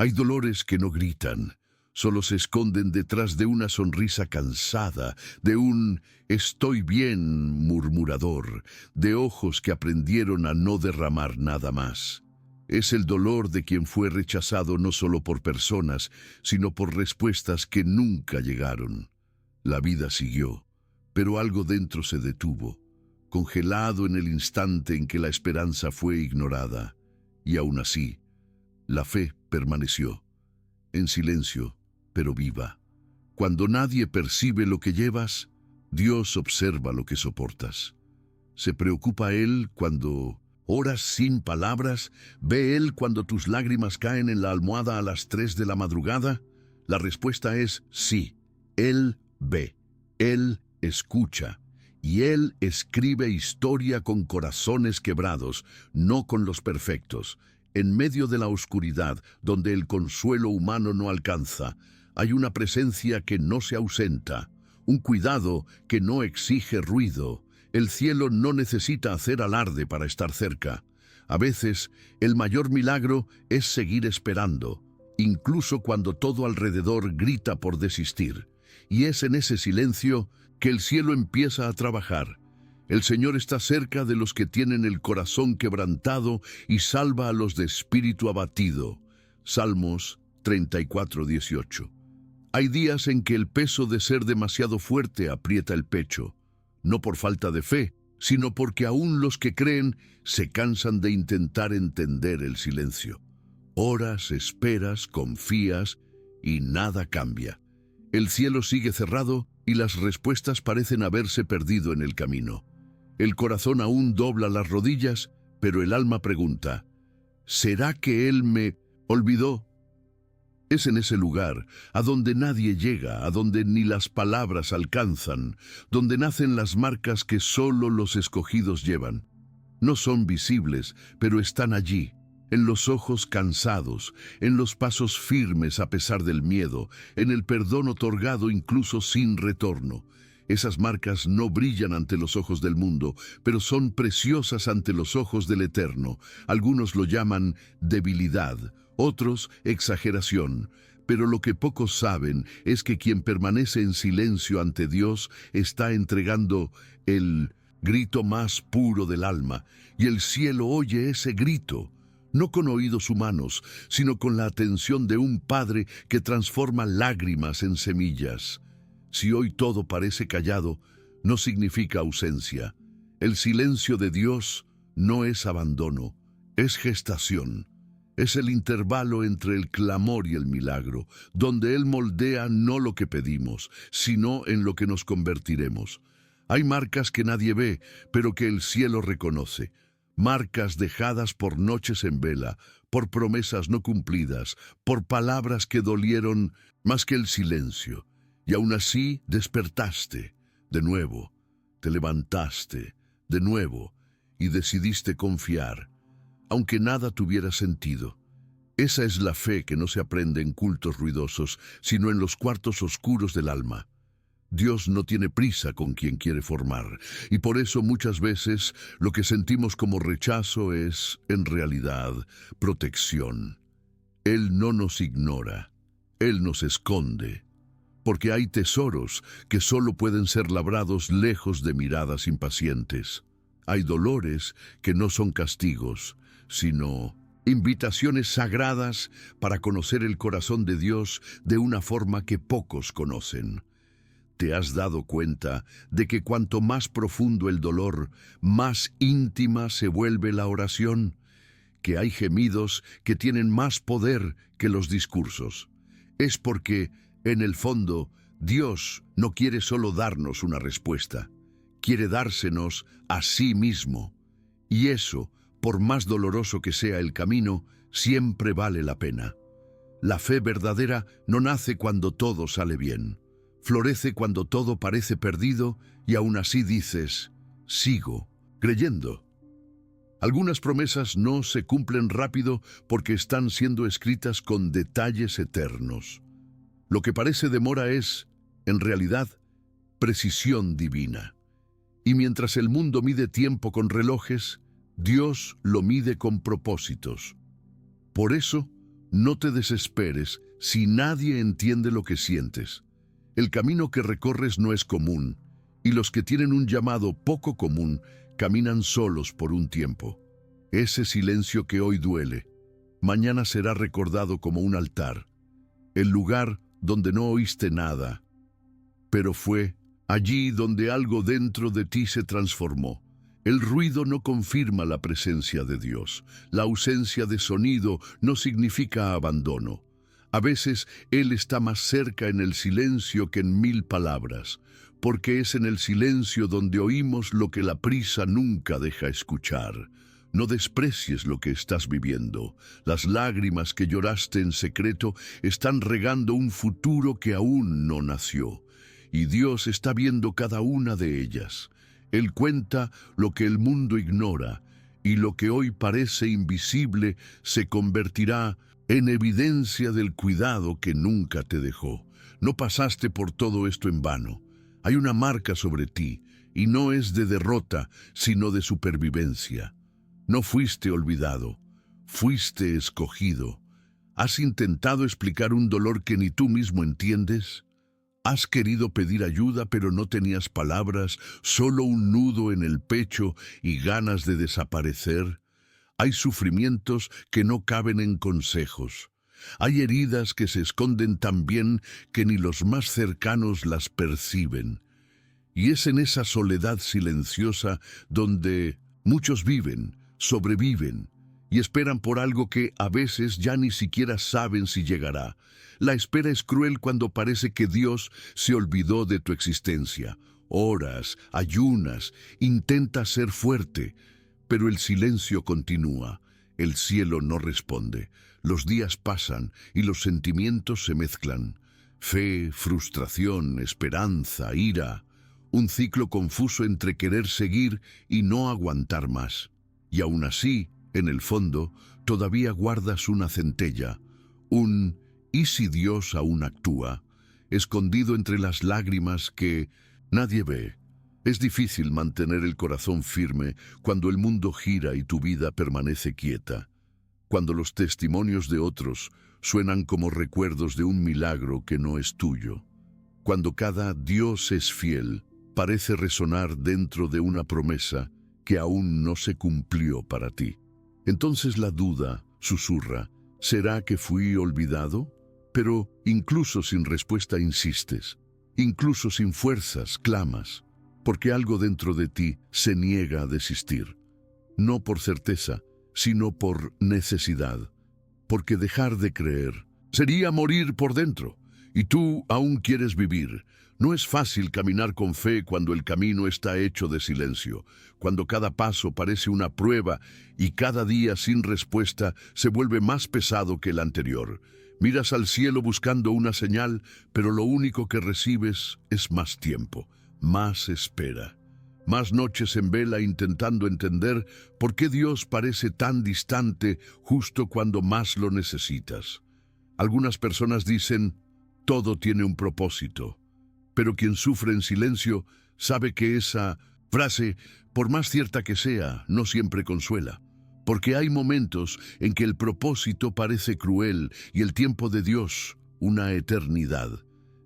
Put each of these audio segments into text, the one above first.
Hay dolores que no gritan, solo se esconden detrás de una sonrisa cansada, de un «estoy bien» murmurador, de ojos que aprendieron a no derramar nada más. Es el dolor de quien fue rechazado no solo por personas, sino por respuestas que nunca llegaron. La vida siguió, pero algo dentro se detuvo, congelado en el instante en que la esperanza fue ignorada. Y aún así, la fe permaneció, en silencio, pero viva. Cuando nadie percibe lo que llevas, Dios observa lo que soportas. Se preocupa Él cuando oras sin palabras, ve Él cuando tus lágrimas caen en la almohada a las 3 de la madrugada. La respuesta es sí. Él ve, Él escucha, y Él escribe historia con corazones quebrados, no con los perfectos. En medio de la oscuridad, donde el consuelo humano no alcanza, hay una presencia que no se ausenta, un cuidado que no exige ruido. El cielo no necesita hacer alarde para estar cerca. A veces, el mayor milagro es seguir esperando, incluso cuando todo alrededor grita por desistir. Y es en ese silencio que el cielo empieza a trabajar. El Señor está cerca de los que tienen el corazón quebrantado y salva a los de espíritu abatido. Salmos 34:18. Hay días en que el peso de ser demasiado fuerte aprieta el pecho, no por falta de fe, sino porque aún los que creen se cansan de intentar entender el silencio. Oras, esperas, confías y nada cambia. El cielo sigue cerrado y las respuestas parecen haberse perdido en el camino. El corazón aún dobla las rodillas, pero el alma pregunta, ¿será que Él me olvidó? Es en ese lugar, a donde nadie llega, a donde ni las palabras alcanzan, donde nacen las marcas que solo los escogidos llevan. No son visibles, pero están allí, en los ojos cansados, en los pasos firmes a pesar del miedo, en el perdón otorgado incluso sin retorno. Esas marcas no brillan ante los ojos del mundo, pero son preciosas ante los ojos del Eterno. Algunos lo llaman debilidad, otros exageración. Pero lo que pocos saben es que quien permanece en silencio ante Dios está entregando el grito más puro del alma, y el cielo oye ese grito, no con oídos humanos, sino con la atención de un Padre que transforma lágrimas en semillas. Si hoy todo parece callado, no significa ausencia. El silencio de Dios no es abandono, es gestación. Es el intervalo entre el clamor y el milagro, donde Él moldea no lo que pedimos, sino en lo que nos convertiremos. Hay marcas que nadie ve, pero que el cielo reconoce. Marcas dejadas por noches en vela, por promesas no cumplidas, por palabras que dolieron más que el silencio. Y aún así despertaste, de nuevo, te levantaste, de nuevo, y decidiste confiar, aunque nada tuviera sentido. Esa es la fe que no se aprende en cultos ruidosos, sino en los cuartos oscuros del alma. Dios no tiene prisa con quien quiere formar, y por eso muchas veces lo que sentimos como rechazo es, en realidad, protección. Él no nos ignora, Él nos esconde, porque hay tesoros que solo pueden ser labrados lejos de miradas impacientes. Hay dolores que no son castigos, sino invitaciones sagradas para conocer el corazón de Dios de una forma que pocos conocen. ¿Te has dado cuenta de que cuanto más profundo el dolor, más íntima se vuelve la oración? Que hay gemidos que tienen más poder que los discursos. Es porque, en el fondo, Dios no quiere solo darnos una respuesta, quiere dársenos a sí mismo. Y eso, por más doloroso que sea el camino, siempre vale la pena. La fe verdadera no nace cuando todo sale bien. Florece cuando todo parece perdido y aún así dices, sigo creyendo. Algunas promesas no se cumplen rápido porque están siendo escritas con detalles eternos. Lo que parece demora es, en realidad, precisión divina. Y mientras el mundo mide tiempo con relojes, Dios lo mide con propósitos. Por eso, No te desesperes si nadie entiende lo que sientes. El camino que recorres no es común, y los que tienen un llamado poco común caminan solos por un tiempo. Ese silencio que hoy duele, mañana será recordado como un altar, el lugar donde no oíste nada, pero fue allí donde algo dentro de ti se transformó. El ruido no confirma la presencia de Dios. La ausencia de sonido no significa abandono. A veces Él está más cerca en el silencio que en 1000 palabras, porque es en el silencio donde oímos lo que la prisa nunca deja escuchar. No desprecies lo que estás viviendo. Las lágrimas que lloraste en secreto están regando un futuro que aún no nació, y Dios está viendo cada una de ellas. Él cuenta lo que el mundo ignora, y lo que hoy parece invisible se convertirá en evidencia del cuidado que nunca te dejó. No pasaste por todo esto en vano. Hay una marca sobre ti, y no es de derrota, sino de supervivencia. No fuiste olvidado, fuiste escogido. ¿Has intentado explicar un dolor que ni tú mismo entiendes? ¿Has querido pedir ayuda pero no tenías palabras, solo un nudo en el pecho y ganas de desaparecer? Hay sufrimientos que no caben en consejos. Hay heridas que se esconden tan bien que ni los más cercanos las perciben. Y es en esa soledad silenciosa donde muchos viven, sobreviven y esperan por algo que a veces ya ni siquiera saben si llegará. La espera es cruel cuando parece que Dios se olvidó de tu existencia. Oras, ayunas, intentas ser fuerte, pero el silencio continúa. El cielo no responde. Los días pasan y los sentimientos se mezclan. Fe, frustración, esperanza, ira. Un ciclo confuso entre querer seguir y no aguantar más. Y aún así, en el fondo, todavía guardas una centella, un ¿y si Dios aún actúa?, escondido entre las lágrimas que nadie ve. Es difícil mantener el corazón firme cuando el mundo gira y tu vida permanece quieta, cuando los testimonios de otros suenan como recuerdos de un milagro que no es tuyo, cuando cada Dios es fiel parece resonar dentro de una promesa que aún no se cumplió para ti. Entonces la duda susurra, ¿será que fui olvidado? Pero incluso sin respuesta insistes, incluso sin fuerzas clamas, porque algo dentro de ti se niega a desistir. No por certeza, sino por necesidad, porque dejar de creer sería morir por dentro, y tú aún quieres vivir. No es fácil caminar con fe cuando el camino está hecho de silencio, cuando cada paso parece una prueba y cada día sin respuesta se vuelve más pesado que el anterior. Miras al cielo buscando una señal, pero lo único que recibes es más tiempo, más espera, más noches en vela intentando entender por qué Dios parece tan distante justo cuando más lo necesitas. Algunas personas dicen, todo tiene un propósito. Pero quien sufre en silencio sabe que esa frase, por más cierta que sea, no siempre consuela. Porque hay momentos en que el propósito parece cruel y el tiempo de Dios una eternidad.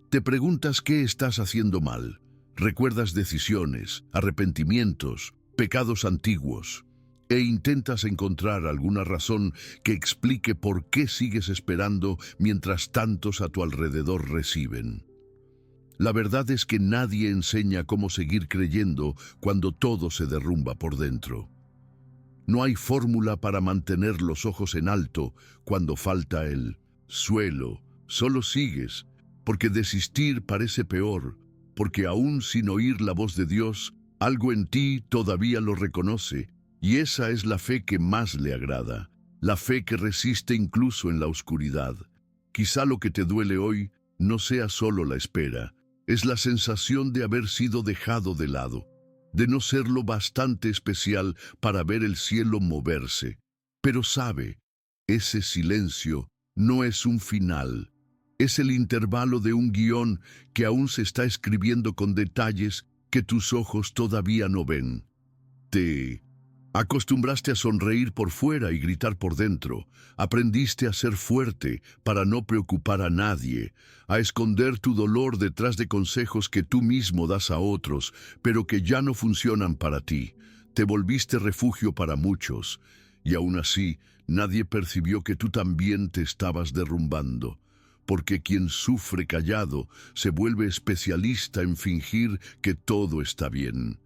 Te preguntas qué estás haciendo mal. Recuerdas decisiones, arrepentimientos, pecados antiguos, e intentas encontrar alguna razón que explique por qué sigues esperando mientras tantos a tu alrededor reciben. La verdad es que nadie enseña cómo seguir creyendo cuando todo se derrumba por dentro. No hay fórmula para mantener los ojos en alto cuando falta el suelo. Solo sigues, porque desistir parece peor, porque aún sin oír la voz de Dios, algo en ti todavía lo reconoce, y esa es la fe que más le agrada, la fe que resiste incluso en la oscuridad. Quizá lo que te duele hoy no sea solo la espera, es la sensación de haber sido dejado de lado, de no ser lo bastante especial para ver el cielo moverse. Pero sabe, ese silencio no es un final, es el intervalo de un guión que aún se está escribiendo con detalles que tus ojos todavía no ven. Te Acostumbraste a sonreír por fuera y gritar por dentro. Aprendiste a ser fuerte para no preocupar a nadie, a esconder tu dolor detrás de consejos que tú mismo das a otros, pero que ya no funcionan para ti. Te volviste refugio para muchos, y aún así nadie percibió que tú también te estabas derrumbando. Porque quien sufre callado se vuelve especialista en fingir que todo está bien.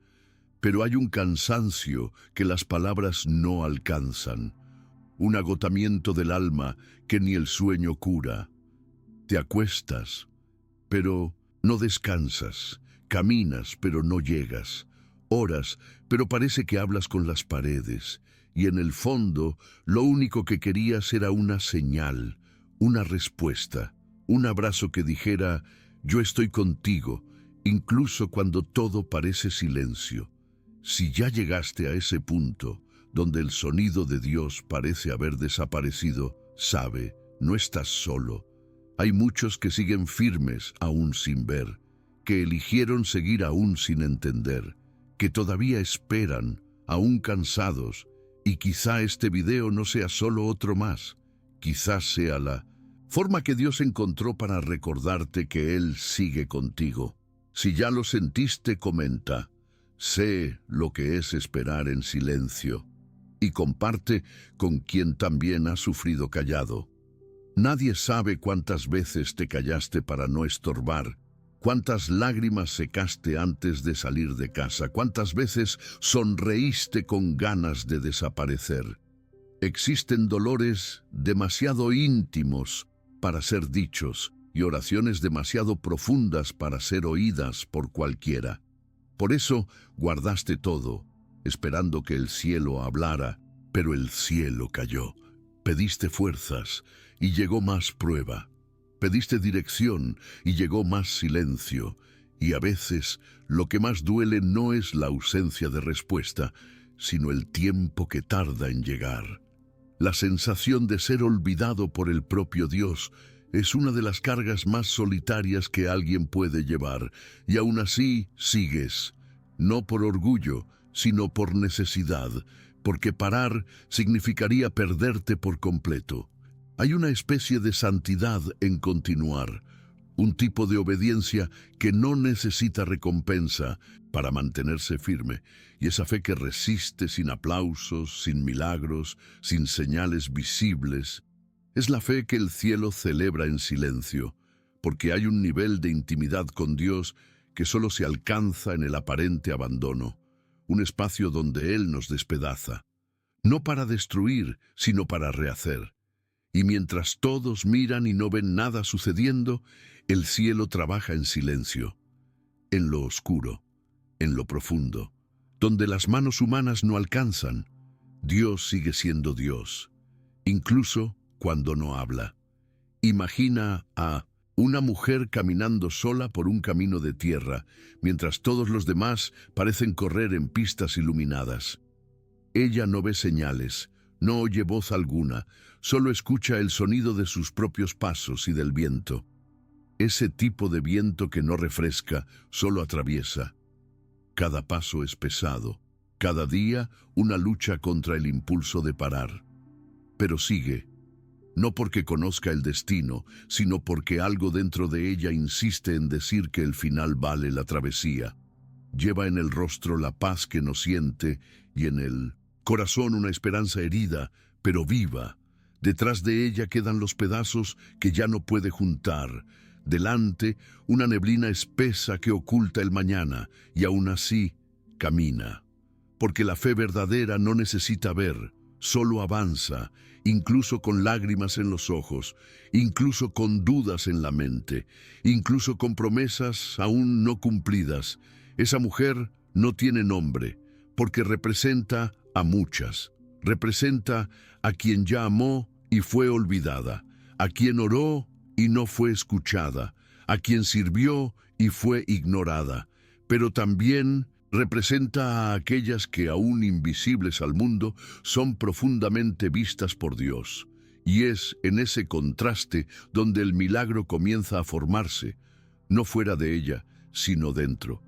Pero hay un cansancio que las palabras no alcanzan, un agotamiento del alma que ni el sueño cura. Te acuestas, pero no descansas, caminas, pero no llegas, oras, pero parece que hablas con las paredes, y en el fondo lo único que querías era una señal, una respuesta, un abrazo que dijera, yo estoy contigo, incluso cuando todo parece silencio. Si ya llegaste a ese punto, donde el sonido de Dios parece haber desaparecido, sabe, no estás solo. Hay muchos que siguen firmes aún sin ver, que eligieron seguir aún sin entender, que todavía esperan, aún cansados, y quizá este video no sea solo otro más, quizás sea la forma que Dios encontró para recordarte que Él sigue contigo. Si ya lo sentiste, comenta. Sé lo que es esperar en silencio y comparte con quien también ha sufrido callado. Nadie sabe cuántas veces te callaste para no estorbar, cuántas lágrimas secaste antes de salir de casa, cuántas veces sonreíste con ganas de desaparecer. Existen dolores demasiado íntimos para ser dichos y oraciones demasiado profundas para ser oídas por cualquiera. Por eso guardaste todo, esperando que el cielo hablara, pero el cielo calló. Pediste fuerzas y llegó más prueba. Pediste dirección y llegó más silencio. Y a veces lo que más duele no es la ausencia de respuesta, sino el tiempo que tarda en llegar. La sensación de ser olvidado por el propio Dios es una de las cargas más solitarias que alguien puede llevar, y aún así sigues, no por orgullo, sino por necesidad, porque parar significaría perderte por completo. Hay una especie de santidad en continuar, un tipo de obediencia que no necesita recompensa para mantenerse firme, y esa fe que resiste sin aplausos, sin milagros, sin señales visibles. Es la fe que el cielo celebra en silencio, porque hay un nivel de intimidad con Dios que solo se alcanza en el aparente abandono, un espacio donde Él nos despedaza, no para destruir, sino para rehacer. Y mientras todos miran y no ven nada sucediendo, el cielo trabaja en silencio, en lo oscuro, en lo profundo, donde las manos humanas no alcanzan. Dios sigue siendo Dios, incluso cuando no habla. Imagina a una mujer caminando sola por un camino de tierra, mientras todos los demás parecen correr en pistas iluminadas. Ella no ve señales, no oye voz alguna, solo escucha el sonido de sus propios pasos y del viento. Ese tipo de viento que no refresca, solo atraviesa. Cada paso es pesado, cada día una lucha contra el impulso de parar. Pero sigue, no porque conozca el destino, sino porque algo dentro de ella insiste en decir que el final vale la travesía. Lleva en el rostro la paz que no siente y en el corazón una esperanza herida, pero viva. Detrás de ella quedan los pedazos que ya no puede juntar. Delante, una neblina espesa que oculta el mañana, y aún así, camina. Porque la fe verdadera no necesita ver, solo avanza, incluso con lágrimas en los ojos, incluso con dudas en la mente, incluso con promesas aún no cumplidas. Esa mujer no tiene nombre, porque representa a muchas. Representa a quien ya amó y fue olvidada, a quien oró y no fue escuchada, a quien sirvió y fue ignorada, pero también representa a aquellas que, aún invisibles al mundo, son profundamente vistas por Dios. Y es en ese contraste donde el milagro comienza a formarse, no fuera de ella, sino dentro.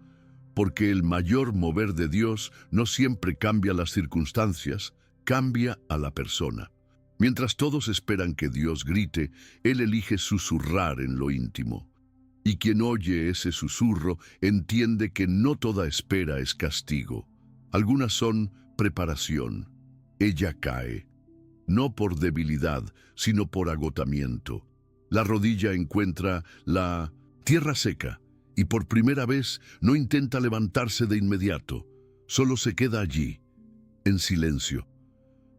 porque el mayor mover de Dios no siempre cambia las circunstancias, cambia a la persona. Mientras todos esperan que Dios grite, Él elige susurrar en lo íntimo. Y quien oye ese susurro entiende que no toda espera es castigo. Algunas son preparación. Ella cae, no por debilidad, sino por agotamiento. La rodilla encuentra la tierra seca y por primera vez no intenta levantarse de inmediato, solo se queda allí, en silencio.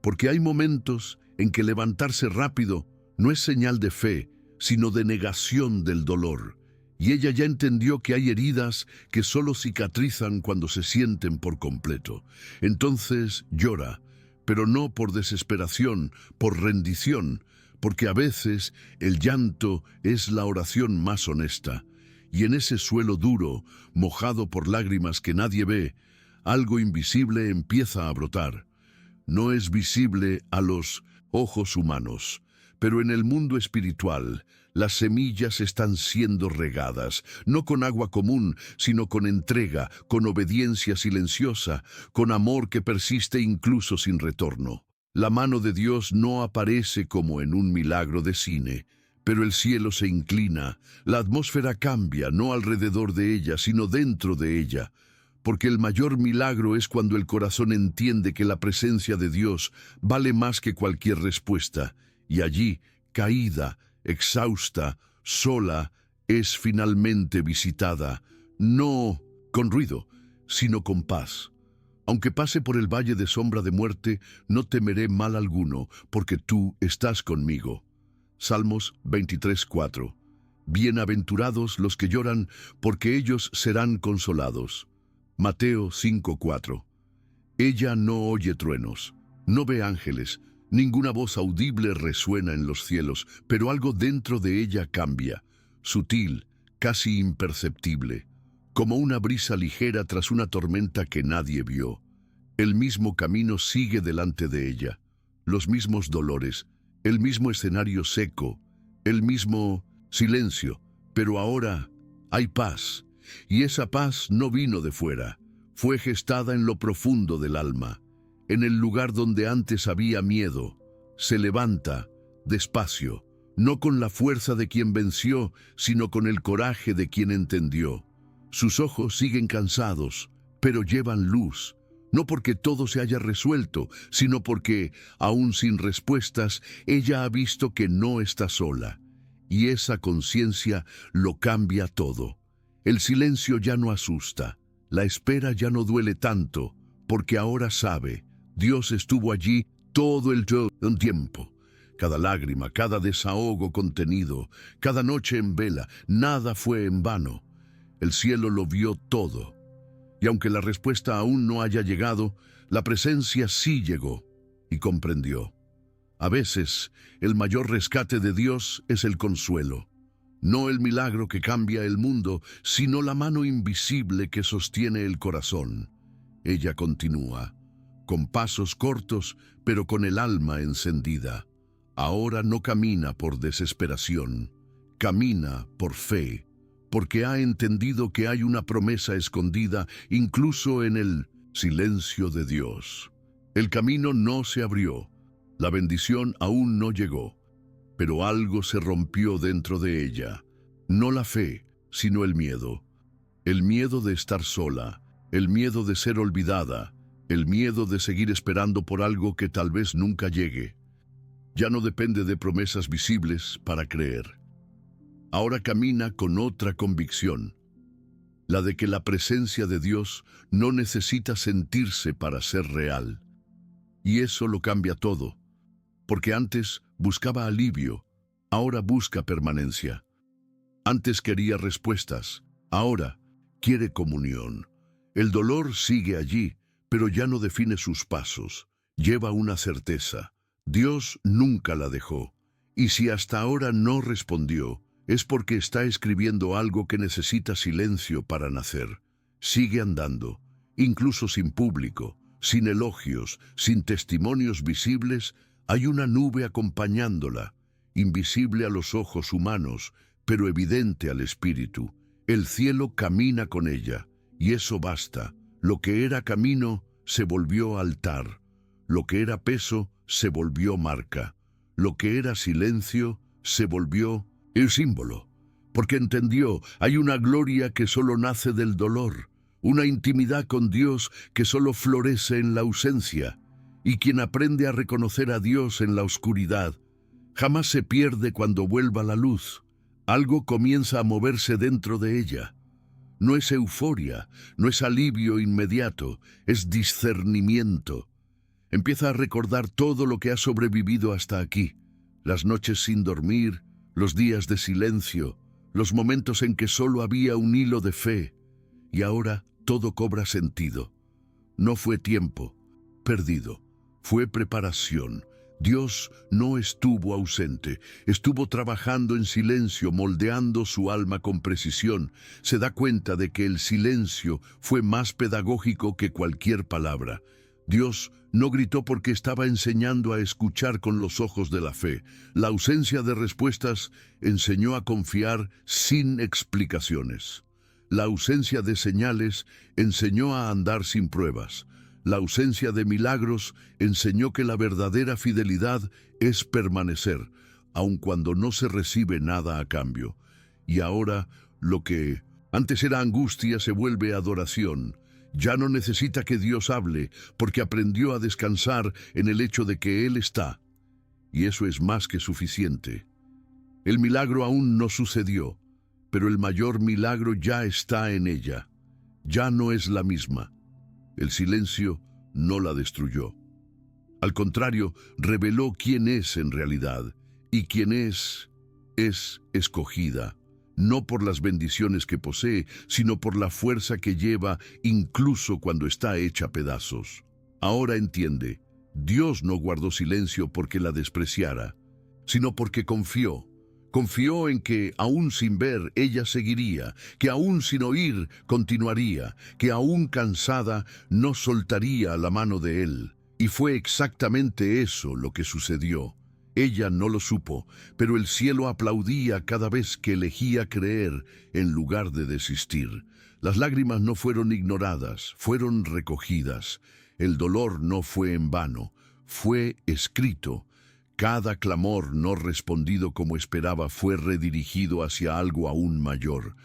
Porque hay momentos en que levantarse rápido no es señal de fe, sino de negación del dolor. Y ella ya entendió que hay heridas que solo cicatrizan cuando se sienten por completo. Entonces llora, pero no por desesperación, por rendición, porque a veces el llanto es la oración más honesta. Y en ese suelo duro, mojado por lágrimas que nadie ve, algo invisible empieza a brotar. No es visible a los ojos humanos, pero en el mundo espiritual, las semillas están siendo regadas, no con agua común, sino con entrega, con obediencia silenciosa, con amor que persiste incluso sin retorno. La mano de Dios no aparece como en un milagro de cine, pero el cielo se inclina, la atmósfera cambia, no alrededor de ella, sino dentro de ella. Porque el mayor milagro es cuando el corazón entiende que la presencia de Dios vale más que cualquier respuesta, y allí, caída, exhausta, sola, es finalmente visitada, no con ruido, sino con paz. Aunque pase por el valle de sombra de muerte, no temeré mal alguno, porque tú estás conmigo. Salmos 23:4. Bienaventurados los que lloran, porque ellos serán consolados. Mateo 5:4. Ella no oye truenos, no ve ángeles, ninguna voz audible resuena en los cielos, pero algo dentro de ella cambia, sutil, casi imperceptible, como una brisa ligera tras una tormenta que nadie vio. El mismo camino sigue delante de ella, los mismos dolores, el mismo escenario seco, el mismo silencio, pero ahora hay paz. Y esa paz no vino de fuera, fue gestada en lo profundo del alma, en el lugar donde antes había miedo. Se levanta, despacio, no con la fuerza de quien venció, sino con el coraje de quien entendió. Sus ojos siguen cansados, pero llevan luz, no porque todo se haya resuelto, sino porque, aún sin respuestas, ella ha visto que no está sola. Y esa conciencia lo cambia todo. El silencio ya no asusta, la espera ya no duele tanto, porque ahora sabe, Dios estuvo allí todo el tiempo. Cada lágrima, cada desahogo contenido, cada noche en vela, nada fue en vano. El cielo lo vio todo. Y aunque la respuesta aún no haya llegado, la presencia sí llegó y comprendió. A veces, el mayor rescate de Dios es el consuelo. No el milagro que cambia el mundo, sino la mano invisible que sostiene el corazón. Ella continúa, con pasos cortos, pero con el alma encendida. Ahora no camina por desesperación, camina por fe, porque ha entendido que hay una promesa escondida incluso en el silencio de Dios. El camino no se abrió, la bendición aún no llegó. Pero algo se rompió dentro de ella, no la fe, sino el miedo de estar sola, el miedo de ser olvidada, el miedo de seguir esperando por algo que tal vez nunca llegue. Ya no depende de promesas visibles para creer. Ahora camina con otra convicción, la de que la presencia de Dios no necesita sentirse para ser real. Y eso lo cambia todo. Porque antes buscaba alivio, ahora busca permanencia. Antes quería respuestas, ahora quiere comunión. El dolor sigue allí, pero ya no define sus pasos. Lleva una certeza. Dios nunca la dejó. Y si hasta ahora no respondió, es porque está escribiendo algo que necesita silencio para nacer. Sigue andando, incluso sin público, sin elogios, sin testimonios visibles. Hay una nube acompañándola, invisible a los ojos humanos, pero evidente al espíritu. El cielo camina con ella, y eso basta. Lo que era camino se volvió altar, lo que era peso se volvió marca, lo que era silencio se volvió el símbolo, porque entendió, hay una gloria que solo nace del dolor, una intimidad con Dios que solo florece en la ausencia, y quien aprende a reconocer a Dios en la oscuridad, jamás se pierde cuando vuelva la luz. Algo comienza a moverse dentro de ella. No es euforia, no es alivio inmediato, es discernimiento. Empieza a recordar todo lo que ha sobrevivido hasta aquí, las noches sin dormir, los días de silencio, los momentos en que solo había un hilo de fe, y ahora todo cobra sentido. No fue tiempo perdido, fue preparación. Dios no estuvo ausente, estuvo trabajando en silencio, moldeando su alma con precisión. Se da cuenta de que el silencio fue más pedagógico que cualquier palabra. Dios no gritó porque estaba enseñando a escuchar con los ojos de la fe. La ausencia de respuestas enseñó a confiar sin explicaciones. La ausencia de señales enseñó a andar sin pruebas. La ausencia de milagros enseñó que la verdadera fidelidad es permanecer, aun cuando no se recibe nada a cambio. Y ahora, lo que antes era angustia se vuelve adoración. Ya no necesita que Dios hable, porque aprendió a descansar en el hecho de que Él está. Y eso es más que suficiente. El milagro aún no sucedió, pero el mayor milagro ya está en ella. Ya no es la misma. El silencio no la destruyó. Al contrario, reveló quién es en realidad, y quién es escogida, no por las bendiciones que posee, sino por la fuerza que lleva incluso cuando está hecha pedazos. Ahora entiende, Dios no guardó silencio porque la despreciara, sino porque confió. Confió en que, aún sin ver, ella seguiría, que aún sin oír, continuaría, que aún cansada, no soltaría la mano de él. Y fue exactamente eso lo que sucedió. Ella no lo supo, pero el cielo aplaudía cada vez que elegía creer en lugar de desistir. Las lágrimas no fueron ignoradas, fueron recogidas. El dolor no fue en vano, fue escrito. Cada clamor no respondido como esperaba fue redirigido hacia algo aún mayor,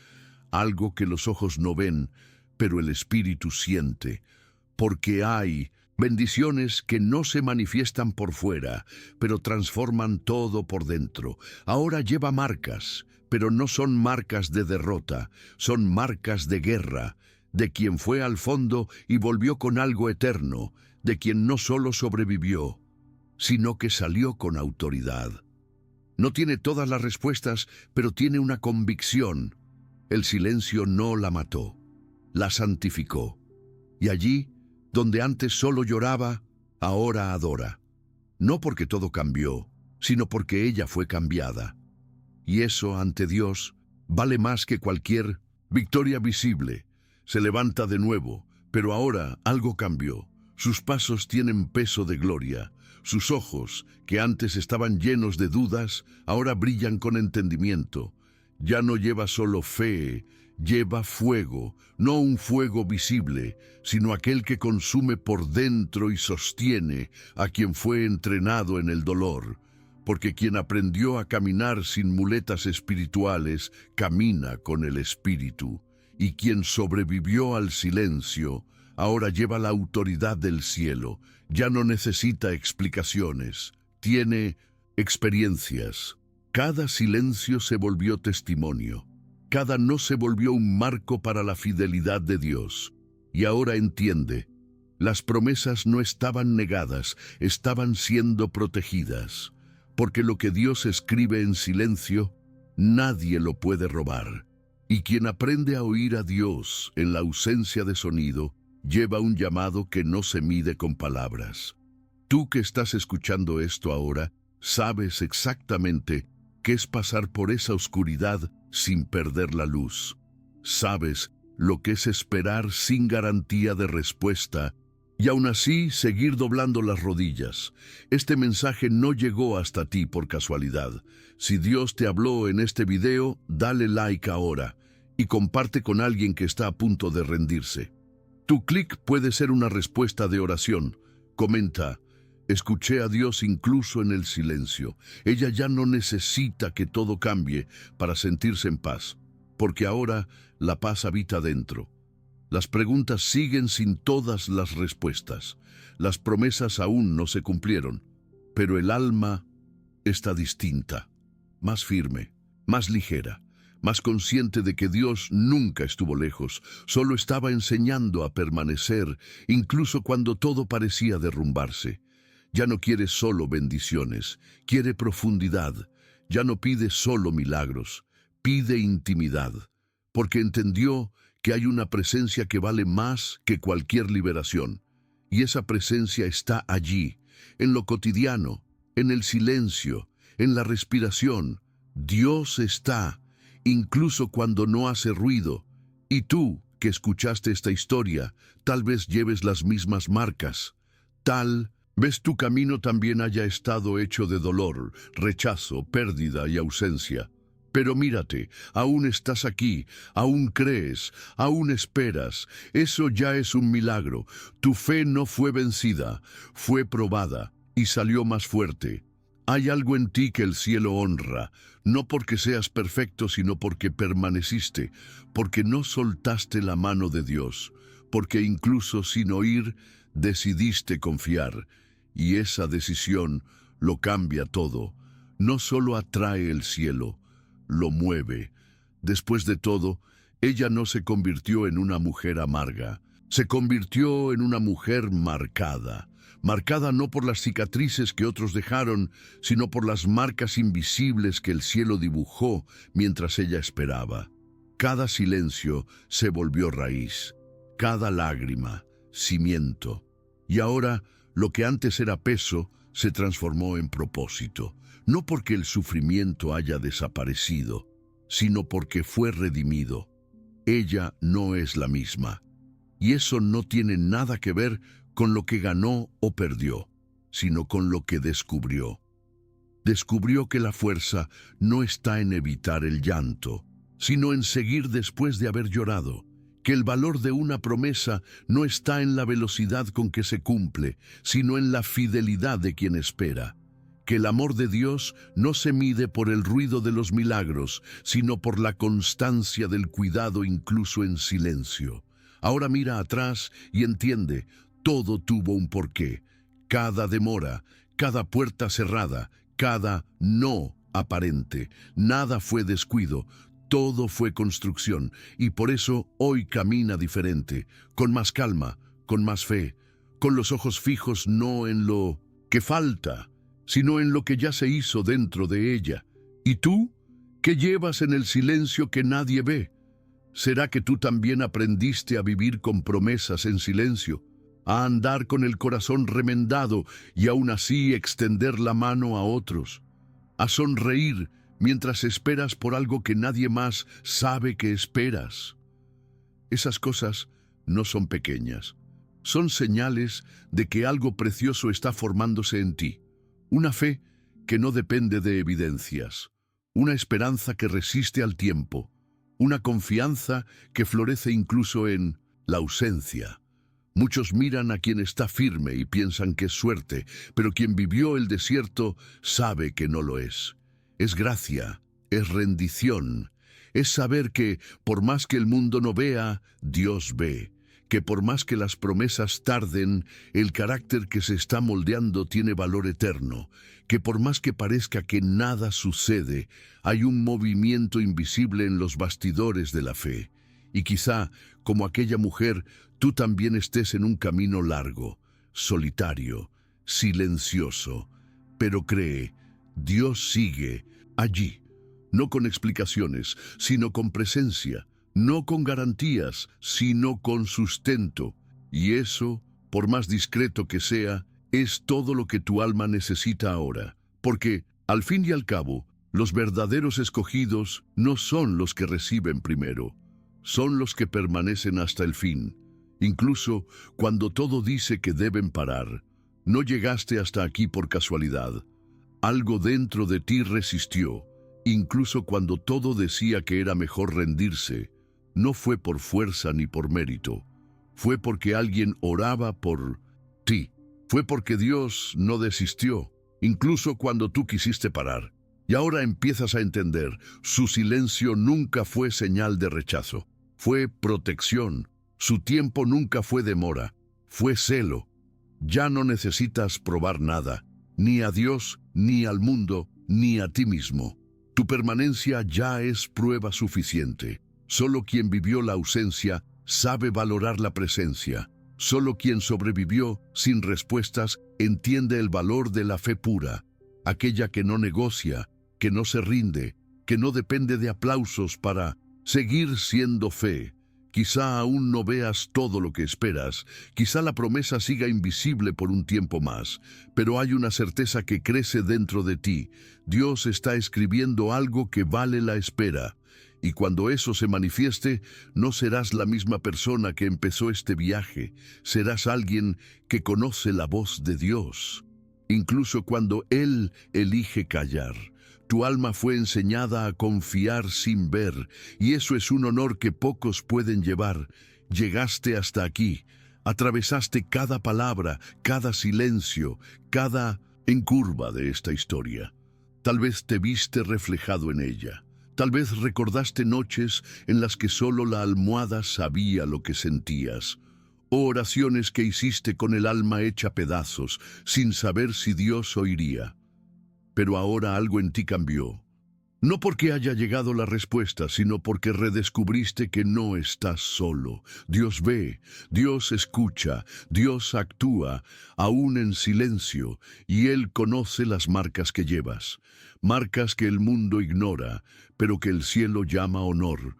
algo que los ojos no ven, pero el espíritu siente, porque hay bendiciones que no se manifiestan por fuera, pero transforman todo por dentro. Ahora lleva marcas, pero no son marcas de derrota, son marcas de guerra, de quien fue al fondo y volvió con algo eterno, de quien no solo sobrevivió, sino que salió con autoridad. No tiene todas las respuestas, pero tiene una convicción. El silencio no la mató, la santificó. Y allí, donde antes solo lloraba, ahora adora. No porque todo cambió, sino porque ella fue cambiada. Y eso, ante Dios, vale más que cualquier victoria visible. Se levanta de nuevo, pero ahora algo cambió. Sus pasos tienen peso de gloria. Sus ojos, que antes estaban llenos de dudas, ahora brillan con entendimiento. Ya no lleva solo fe, lleva fuego, no un fuego visible, sino aquel que consume por dentro y sostiene a quien fue entrenado en el dolor. Porque quien aprendió a caminar sin muletas espirituales, camina con el Espíritu. Y quien sobrevivió al silencio, ahora lleva la autoridad del cielo. Ya no necesita explicaciones, tiene experiencias. Cada silencio se volvió testimonio. Cada no se volvió un marco para la fidelidad de Dios. Y ahora entiende, las promesas no estaban negadas, estaban siendo protegidas. Porque lo que Dios escribe en silencio, nadie lo puede robar. Y quien aprende a oír a Dios en la ausencia de sonido, lleva un llamado que no se mide con palabras. Tú que estás escuchando esto ahora, sabes exactamente qué es pasar por esa oscuridad sin perder la luz. Sabes lo que es esperar sin garantía de respuesta y aún así seguir doblando las rodillas. Este mensaje no llegó hasta ti por casualidad. Si Dios te habló en este video, dale like ahora y comparte con alguien que está a punto de rendirse. Tu clic puede ser una respuesta de oración. Comenta: escuché a Dios incluso en el silencio. Ella ya no necesita que todo cambie para sentirse en paz, porque ahora la paz habita dentro. Las preguntas siguen sin todas las respuestas. Las promesas aún no se cumplieron, pero el alma está distinta, más firme, más ligera, más consciente de que Dios nunca estuvo lejos, solo estaba enseñando a permanecer, incluso cuando todo parecía derrumbarse. Ya no quiere solo bendiciones, quiere profundidad. Ya no pide solo milagros, pide intimidad, porque entendió que hay una presencia que vale más que cualquier liberación. Y esa presencia está allí, en lo cotidiano, en el silencio, en la respiración. Dios está, incluso cuando no hace ruido. Y tú, que escuchaste esta historia, tal vez lleves las mismas marcas. Tal vez tu camino también haya estado hecho de dolor, rechazo, pérdida y ausencia. Pero mírate, aún estás aquí, aún crees, aún esperas. Eso ya es un milagro. Tu fe no fue vencida, fue probada y salió más fuerte. Hay algo en ti que el cielo honra, no porque seas perfecto, sino porque permaneciste, porque no soltaste la mano de Dios, porque incluso sin oír decidiste confiar. Y esa decisión lo cambia todo. No solo atrae el cielo, lo mueve. Después de todo, ella no se convirtió en una mujer amarga, se convirtió en una mujer marcada. Marcada no por las cicatrices que otros dejaron, sino por las marcas invisibles que el cielo dibujó mientras ella esperaba. Cada silencio se volvió raíz, cada lágrima, cimiento. Y ahora, lo que antes era peso, se transformó en propósito, no porque el sufrimiento haya desaparecido, sino porque fue redimido. Ella no es la misma, y eso no tiene nada que ver con lo que ganó o perdió, sino con lo que descubrió. Descubrió que la fuerza no está en evitar el llanto, sino en seguir después de haber llorado, que el valor de una promesa no está en la velocidad con que se cumple, sino en la fidelidad de quien espera, que el amor de Dios no se mide por el ruido de los milagros, sino por la constancia del cuidado incluso en silencio. Ahora mira atrás y entiende, todo tuvo un porqué. Cada demora, cada puerta cerrada, cada no aparente, nada fue descuido, todo fue construcción, y por eso hoy camina diferente, con más calma, con más fe, con los ojos fijos no en lo que falta, sino en lo que ya se hizo dentro de ella. ¿Y tú? ¿Qué llevas en el silencio que nadie ve? ¿Será que tú también aprendiste a vivir con promesas en silencio, a andar con el corazón remendado y aún así extender la mano a otros, a sonreír mientras esperas por algo que nadie más sabe que esperas? Esas cosas no son pequeñas, son señales de que algo precioso está formándose en ti. Una fe que no depende de evidencias, una esperanza que resiste al tiempo, una confianza que florece incluso en la ausencia. Muchos miran a quien está firme y piensan que es suerte, pero quien vivió el desierto sabe que no lo es. Es gracia, es rendición, es saber que por más que el mundo no vea, Dios ve, que por más que las promesas tarden, el carácter que se está moldeando tiene valor eterno, que por más que parezca que nada sucede, hay un movimiento invisible en los bastidores de la fe. Y quizá, como aquella mujer, tú también estés en un camino largo, solitario, silencioso. Pero cree, Dios sigue allí, no con explicaciones, sino con presencia, no con garantías, sino con sustento. Y eso, por más discreto que sea, es todo lo que tu alma necesita ahora. Porque, al fin y al cabo, los verdaderos escogidos no son los que reciben primero, son los que permanecen hasta el fin. Incluso cuando todo dice que deben parar, no llegaste hasta aquí por casualidad. Algo dentro de ti resistió, incluso cuando todo decía que era mejor rendirse. no fue por fuerza ni por mérito. Fue porque alguien oraba por ti. Fue porque Dios no desistió, incluso cuando tú quisiste parar. Y ahora empiezas a entender, su silencio nunca fue señal de rechazo. Fue protección. Su tiempo nunca fue demora. Fue celo. Ya no necesitas probar nada, ni a Dios, ni al mundo, ni a ti mismo. Tu permanencia ya es prueba suficiente. Solo quien vivió la ausencia sabe valorar la presencia. Solo quien sobrevivió sin respuestas entiende el valor de la fe pura, aquella que no negocia, que no se rinde, que no depende de aplausos para seguir siendo fe. Quizá aún no veas todo lo que esperas, quizá la promesa siga invisible por un tiempo más, pero hay una certeza que crece dentro de ti. Dios está escribiendo algo que vale la espera. Y cuando eso se manifieste, no serás la misma persona que empezó este viaje, serás alguien que conoce la voz de Dios. Incluso cuando Él elige callar, tu alma fue enseñada a confiar sin ver, y eso es un honor que pocos pueden llevar. Llegaste hasta aquí, atravesaste cada palabra, cada silencio, cada encurva de esta historia. Tal vez te viste reflejado en ella. Tal vez recordaste noches en las que solo la almohada sabía lo que sentías, o oraciones que hiciste con el alma hecha pedazos, sin saber si Dios oiría. Pero ahora algo en ti cambió. No porque haya llegado la respuesta, sino porque redescubriste que no estás solo. Dios ve, Dios escucha, Dios actúa, aún en silencio, y Él conoce las marcas que llevas. Marcas que el mundo ignora, pero que el cielo llama honor,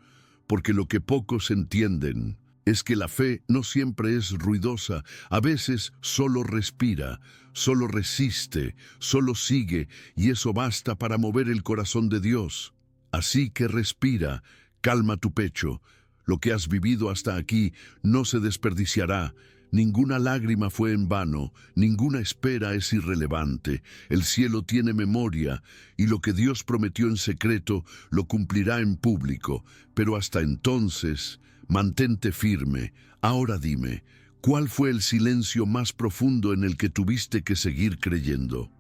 porque lo que pocos entienden es que la fe no siempre es ruidosa, a veces solo respira, solo resiste, solo sigue, y eso basta para mover el corazón de Dios. Así que respira, calma tu pecho. Lo que has vivido hasta aquí no se desperdiciará. Ninguna lágrima fue en vano, ninguna espera es irrelevante. El cielo tiene memoria, y lo que Dios prometió en secreto lo cumplirá en público. Pero hasta entonces, mantente firme. Ahora dime, ¿cuál fue el silencio más profundo en el que tuviste que seguir creyendo?